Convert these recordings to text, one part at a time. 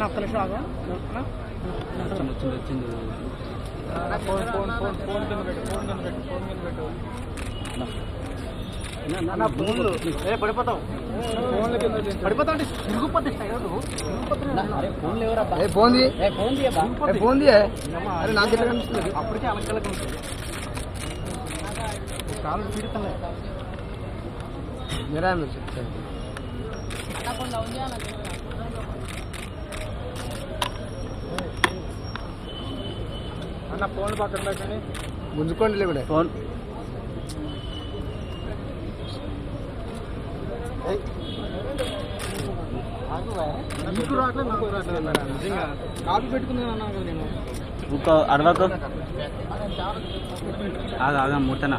ఒక్క నిమిషం ఆగు వచ్చింది ఫోన్లు పడిపోతావు పడిపోతావు అంటే తిరుగుపోతే ఫోన్ అరే నాకు ఎట్లా కనిపిస్తుంది అప్పటికే అలకలకి ఉంటుంది కాలు పీడుతున్నాయి मेरा मिल सकता है అన్న ఫోన్ పక్కన పెట్టండి గుంజుకోండి కూడా ఫోన్ నీకు రావట్లేదు నాకు రావట్లేదు నిజంగా కాపీ పెట్టుకున్నాను అన్నా కదా నేను ఇంకో అడవకు ఆగా ముట్టనా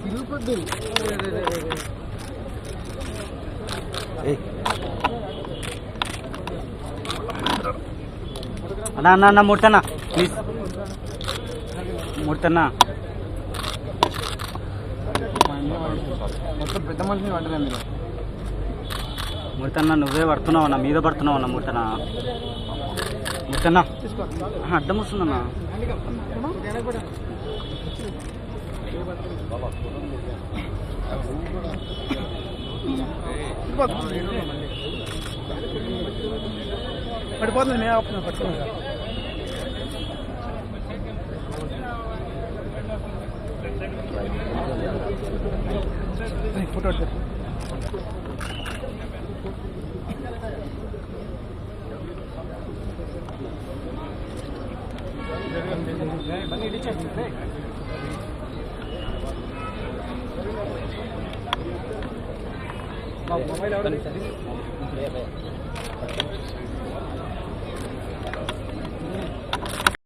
తిరుగుపోద్దు అన్నా అన్న అన్న ముట్టనా ప్లీజ్ ముట్టనా మొత్తం పెద్ద మనిషిని పడ్డదా మీరు ముట్టన్నా నువ్వే పడుతున్నావు అన్న మీద పడుతున్నావు అన్న ముట్టనా ముట్టన్నా అడ్డం వస్తుందన్నా పడిపోతుంది మేము ఆపుతున్నాం పట్టుకున్నాం ఫోటో మొబైల్